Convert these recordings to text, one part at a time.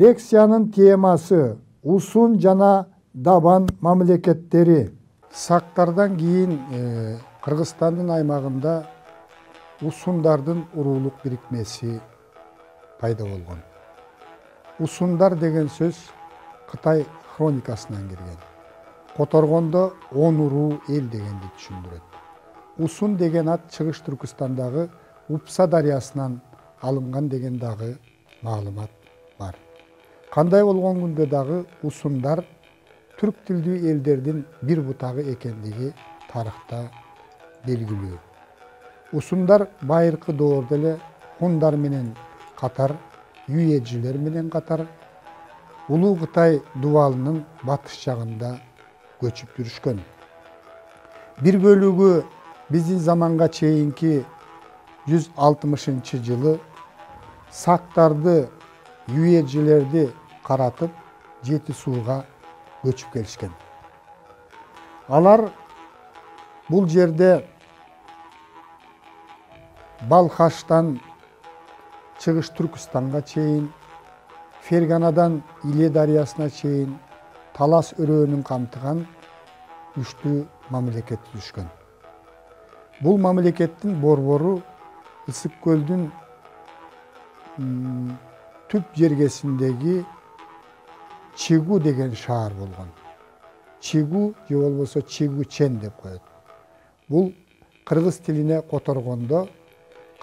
Лекциянын темасы Уsun жана Дабан мамлекеттери. Сактардан кийин Кыргызстандын аймагында Усундардын уруулук бирикмеси пайда болгон. Усундар деген сөз Кытай хроникасынан кирген. Которгондо 10 уруу эл дегенди түшүндүрөт. Усун деген ат Чыгыш Түркістандагы Упса дарыясынан алынган деген дагы маалымат бар. Кандай болгон күндө дагы усундар түрк тилдүү элдердин бир бутагы экендиги тарыхта белгилүү. Усундар байыркы доордо эле хундар менен катар, юэжилер менен катар Улуу Кытай дубалынын батыш жагында көчүп жүрүшкөн. Бир бөлүгү биздин заманга чейинки 160-жылы сактарды, юэжилерди каратып Жети сууга көчүп келишкен. Алар бул жерде Балхаштан Чыгыш Түркістанға чейин, Ферганадан Иле дарыясына чейин талас өрөөнүн камтыган үчтүү мамлекет түзүшкөн. Бул мамлекеттин борбору Ысык көлдүн түп жергесиндеги Чигу деген шаар болгон. Чигу же болбосо Чигучен деп коет. Бул кыргыз тилине которгондо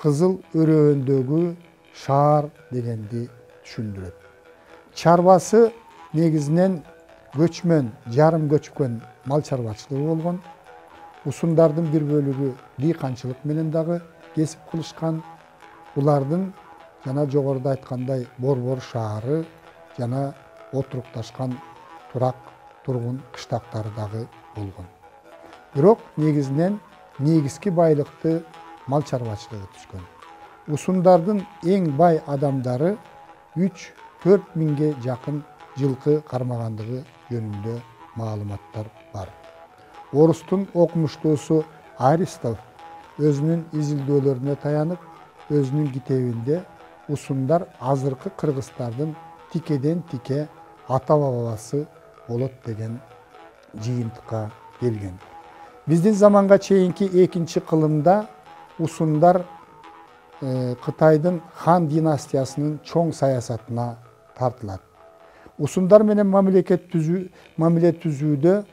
кызыл өрөөндөгү шаар дегенди түшүндүрөт. Чарбасы негизинен көчмөн, жарым көчкөн мал чарбачылыгы болгон. Усундардын бир бөлүгү дыйканчылык менен дагы кесип кылышкан. Булардын жана жогоруда айткандай борбор шаары жана отурукташкан турак тургун кыштактары дагы болгон. Бирок негизинен негизги байлыкты мал чарбачылыгы түшкөн. Усундардын эң бай адамдары 3-4 миңге жакын жылкы кармагандыгы жөнүндө маалыматтар бар. Орустун окумуштуусу Аристов өзүнүн изилдөөлөрүнө таянып, өзүнүн китебинде усундар азыркы кыргыздардын тикеден тике ата бабасы болот деген жыйынтыкка келген. Биздин заманга чейинки 2-кылымда усундар Кытайдын хан династиясынын чоң саясатына тартылат. Усундар менен мамиле түзүүдө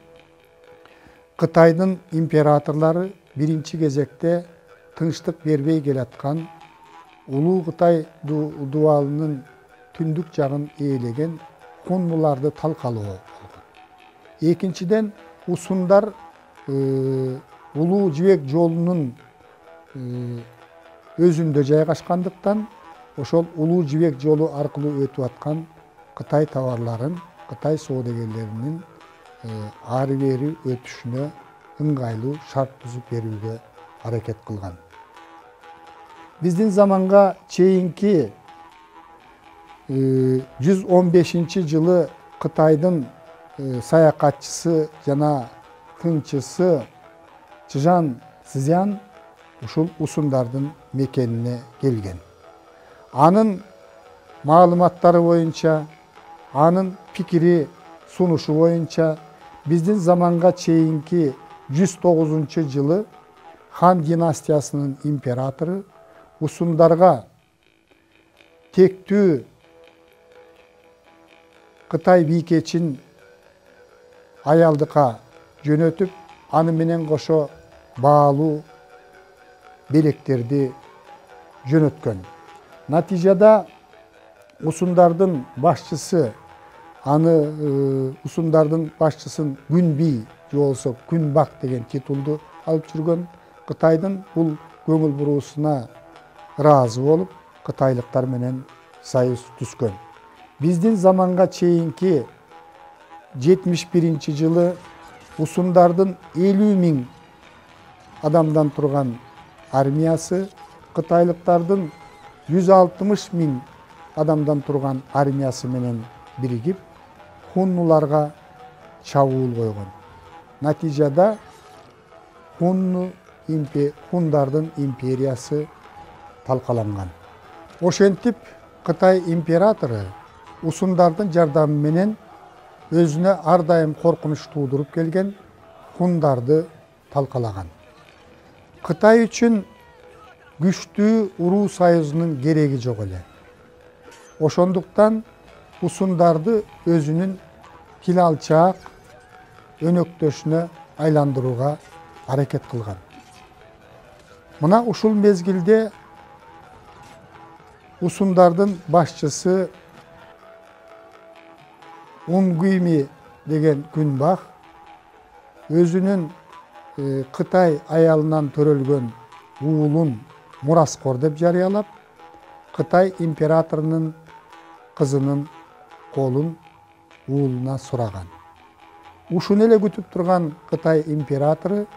Кытайдын императорлору биринчи кезекте тынчтык бербей келаткан Улуу Кытай дубалынын түндүк жагын ээлеген хуннуларды талкалоо болгон. Экинчиден усундар Улуу Жибек жолунун өзүндө жайгашкандыктан ошол Улуу Жибек жолу аркылуу өтүп аткан Кытай товарларын, Кытай соодагерлеринин ары бери өтүшүнө ыңгайлуу шарт түзүп берүүгө аракет кылган. Биздин заманга чейинки 115-жылы Кытайдын саякатчысы жана тыңчысы Чжан Цзян ушул усундардын мекенине келген. Анын маалыматтары боюнча, анын пикири сунушу боюнча биздин заманга чейинки 109-жылы хан династиясынын императору усундарга тектүү Кытай бийкечин аялдыкка жөнөтүп, аны менен кошо баалуу белектерди жөнөткөн. Натыйжада усундардын башчысын Күнбий же болсо Күнбак деген титулду алып жүргөн. Кытайдын бул көңүл буруусуна ыраазы болуп, кытайлыктар менен союз түзгөн. Биздин заманга чейинки 71-жылы усундардын 50 миң адамдан турган армиясы кытайлыктардын 160 миң адамдан турган армиясы менен биригип хуннуларга чабуул койгон. Натыйжада хундардын империясы талкаланган. Ошентип Кытай императору усундардын жардамы менен өзүнө ар дайым коркунуч туудуруп келген хундарды талкалаган. Кытай үчүн күчтүү уруу союзунун кереги жок эле. Ошондуктан усундарды өзүнүн килалчаак өнөктөшүнө айландырууга аракет кылган. Мына ушул мезгилде усундардын башчысы Унгуйми деген күнбак өзүнүн Кытай аялынан төрөлгөн уулун мураскор деп жарыялап, Кытай императорунун кызынын колун уулуна сураган. Ушуну эле күтүп турган Кытай императору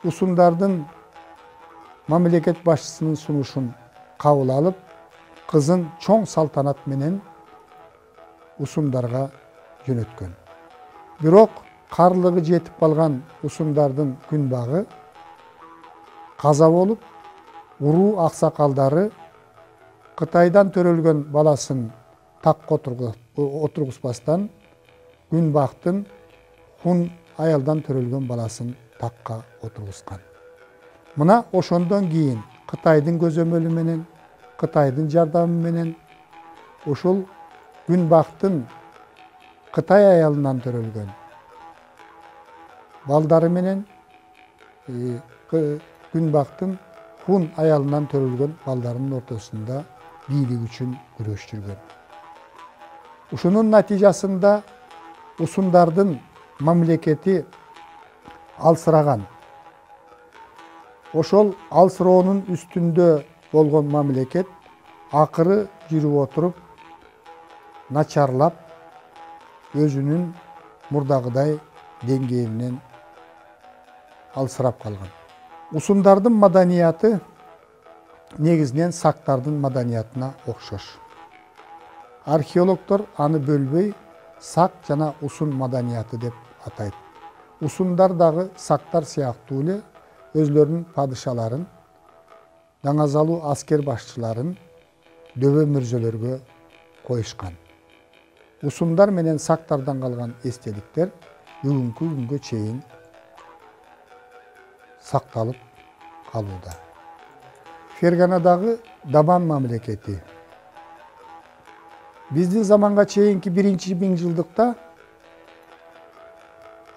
усундардын мамлекет башчысынын сунушун кабыл алып, кызын чоң салтанат менен усундарга жөнөткөн. Бирок карлыгы жетип калган усундардын күнбагы каза болуп, уруу аксакалдары Кытайдан төрөлгөн баласын такка отургузбастан күнбактын хун аялдан төрөлгөн баласын такка отургузган. Мына ошондон кийин Кытайдын көзөмөлү менен, Кытайдын жардамы менен ушул күнбактын Кытай аялынан төрөлгөн балдары менен күнбактын хун аялынан төрөлгөн балдарынын ортосунда бийлик үчүн күрөш жүргөн. Ушунун натыйжасында усундардын мамлекети алсыраган. Ошол алсыроонун үстүндө болгон мамлекет акыры жүрүп отуруп начарлап өзүнүн мурдагыдай деңгээлинен алсырап калган. Усундардын маданияты негизинен сактардын маданиятына окшош. Археологдор аны бөлбөй сак жана усун маданияты деп атайт. Усундар дагы сактар сыяктуу эле өзлөрүнүн падышаларын, даңазалуу аскер башчыларын дөбө мүрзөлөргө коюшкан. Усундар менен сактардан калган эстеликтер бүгүнкү күнгө чейин сакталып калууда. Ферганадагы Дабан мамлекети биздин заманга чейинки 1-миңжылдыкта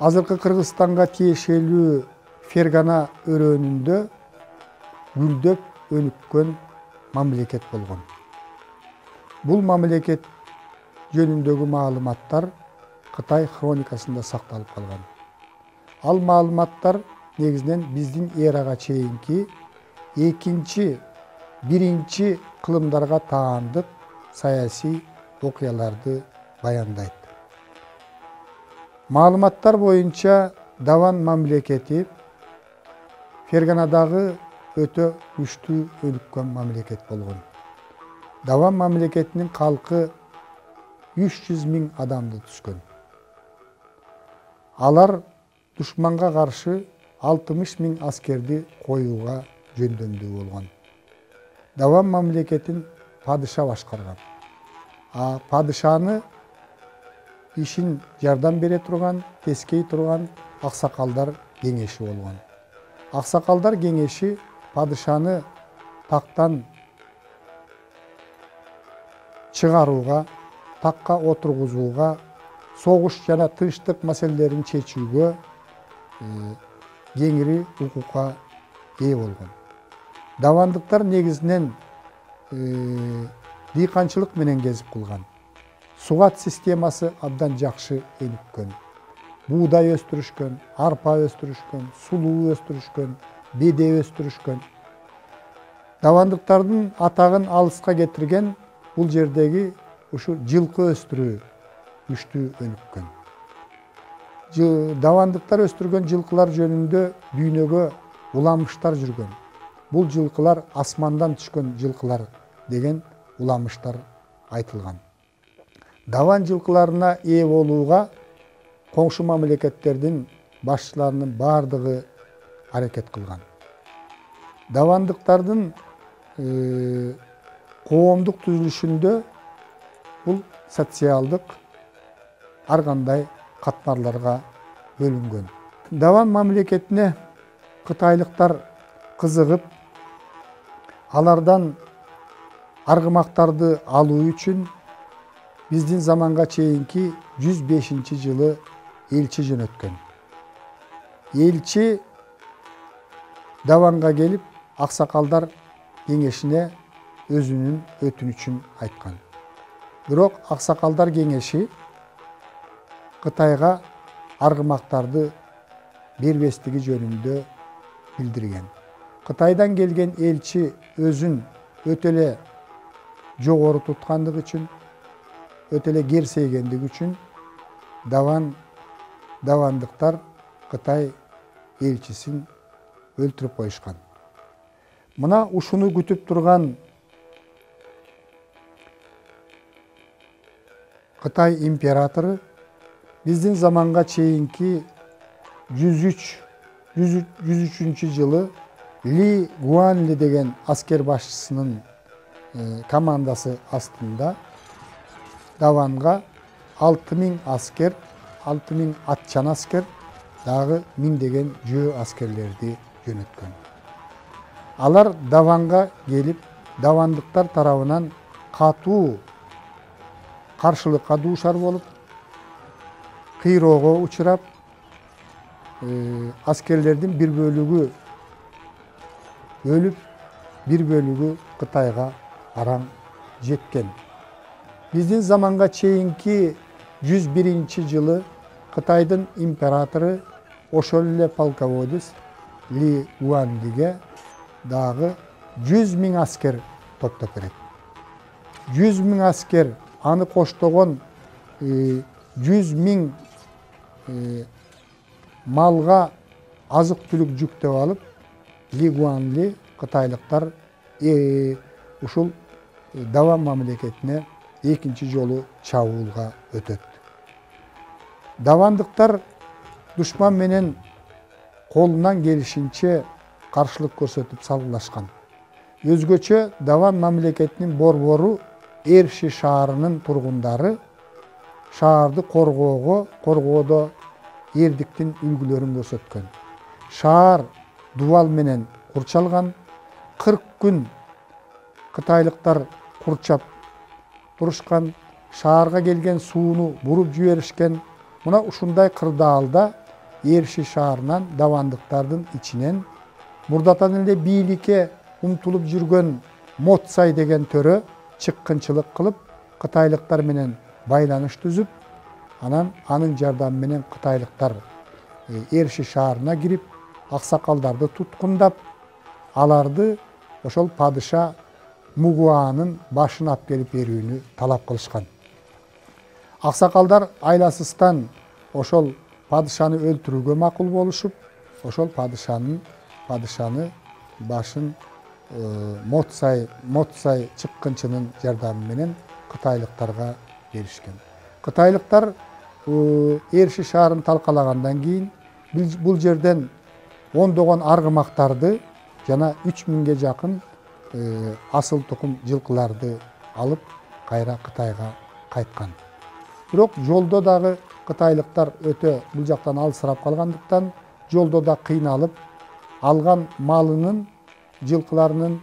азыркы Кыргызстанга тиешелүү Фергана өрөөнүндө гүлдөп өнүккөн мамлекет болгон. Бул мамлекет жөнүндөгү маалыматтар Кытай хроникасында сакталып калган. Ал маалыматтар негизинен биздин эрага чейинки 2-1 кылымдарга таандык саясий окуяларды баяндайт. Маалыматтар боюнча Даван мамлекети Ферганадагы өтө күчтүү өнүккөн мамлекет болгон. Даван мамлекетинин калкы 300.000 адамды түшкөн. Алар душманга каршы 60.000 аскерди коюуга жөндөмдүү болгон. Даван мамлекетин падыша башкарган. Падышаны ишин жардам бере турган, тескей турган аксакалдар кеңеши болгон. Аксакалдар кеңеши падышаны тактан чыгарууга, такка отургузууга, согуш жана тынчтык маселелерин чечүүгө кеңири укукка ээ болгон. Давандыктар негизинен дыйканчылык менен кезип кылган. Сугат системасы абдан жакшы өнүккөн. Буудай өстүрүшкөн, арпа өстүрүшкөн, сулуу өстүрүшкөн, беде өстүрүшкөн. Давандыктардын атагын алыска кетирген бул жердеги ушу жылкы өстүрүү күчтүү өнүккөн. Давандыктар өстүргөн жылкылар жөнүндө дүйнөгө уламыштар жүргөн. Бул жылкылар асмандан түшкөн жылкылар деген уламыштар айтылган. Даван жылкыларына ээ болууга коңшу мамлекеттердин башчыларынын бардыгы аракет кылган. Давандыктардын коомдук түзүлүшүндө бул социалдык ар кандай катмарларга бөлүнгөн. Даван мамлекетине кытайлыктар кызыгып, алардан аргымактарды алуу үчүн биздин заманга чейинки 105-жылы элчи жөнөткөн. Элчи Даванга келип, аксакалдар кеңешине өзүнүн өтүнүчүн айткан. Бирок аксакалдар кеңеши Кытайга аргымактарды бербестиги жөнүндө билдирген. Кытайдан келген элчи өзүн өтө эле жогору туткандыгы үчүн, өтө эле керсейгендиги үчүн давандыктар Кытай элчисин өлтүрүп коюшкан. Мына ушуну күтүп турган Кытай императору биздин заманга чейинки 103-жылы Ли Гуанли деген аскер башчысынын командасы астында Даванга 6000 аскер, 6000 атчан аскер, дагы 1000 деген жөө аскерлерди жөнөткөн. Алар Даванга келип, давандыктар тарабынан катуу каршылыкка дуушар болуп, кыйроого учурап, аскерлердин бир бөлүгү өлүп, бир бөлүгү Кытайга араң жеткен. Биздин заманга чейинки 101-жылы Кытайдын императору ошол эле полководец Ли Гуанлиге дагы 100 000 аскер топтоп берет. 100 000 аскер, аны коштогон 100 000 малга азык-түлүк жүктөп алып, Ли Гуанли кытайлыктар ушул Даван мамлекетине экинчи жолу чабуулга өтөт. Давандыктар душман менен колунан келишинче каршылык көрсөтүп салгылашкан. Өзгөчө Даван мамлекетинин борбору Эрши шаарынын тургундары шаарды коргоодо эрдиктин үлгүлөрүн көрсөткөн. Шаар дубал менен курчалган, 40 күн кытайлыктар курчап турушкан, шаарга келген сууну буруп жиберишкен. Мына ушундай кырдаалда Эрши шаарынан давандыктардын ичинен мурдатан эле бийликке умтулуп жүргөн Мотсай деген төрө чыккынчылык кылып, кытайлыктар менен байланыш түзүп, анын жардамы менен кытайлыктар Эрши шаарына кирип, аксакалдарды туткундап, аларды ошол падыша Мугуанын башын алып келип берүүнү талап кылышкан. Аксакалдар айласыздан ошол падышаны өлтүрүүгө макул болушуп, ошол падышаны башын Мотсай чыккынчынын жардамы менен кытайлыктарга беришкен. Кытайлыктар Эрши шаарын талкалагандан кийин бул жерден ондогон аргымактарды жана 3000ге жакын асыл тукум жылкыларды алып кайра Кытайга кайткан. Бирок жолдо дагы кытайлыктар өтө бул жактан алысырап калгандыктан жолдо да кыйналып, алган малынын, жылкыларынын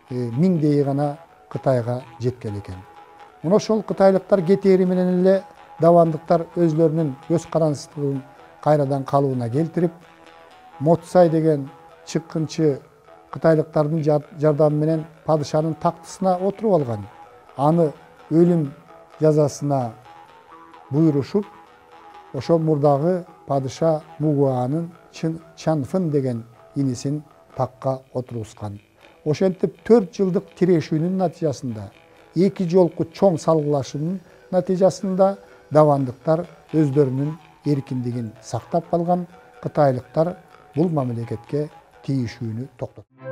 1000дей гана Кытайга жеткен экен. Мына ошол кытайлыктар кетери менен эле давандыктар өзлөрүнүн көз карансыздыгын кайрадан калыбына келтирип, Мотсай деген чыккынчы кытайлыктардын жардамы менен падышанын тактысына отуруп алган. Аны өлүм жазасына буйрушуп, ошол мурдагы падыша Мугуанын Чанфын деген инисин такка отургузган. Ошентип 4 жылдык тирешүүнүн натыйжасында, 2 жолку чоң салгылашуунун натыйжасында давандыктар өздөрүнүн эркиндигин сактап калган, кытайлыктар бул мамлекетке тийишүүнү токтотtu.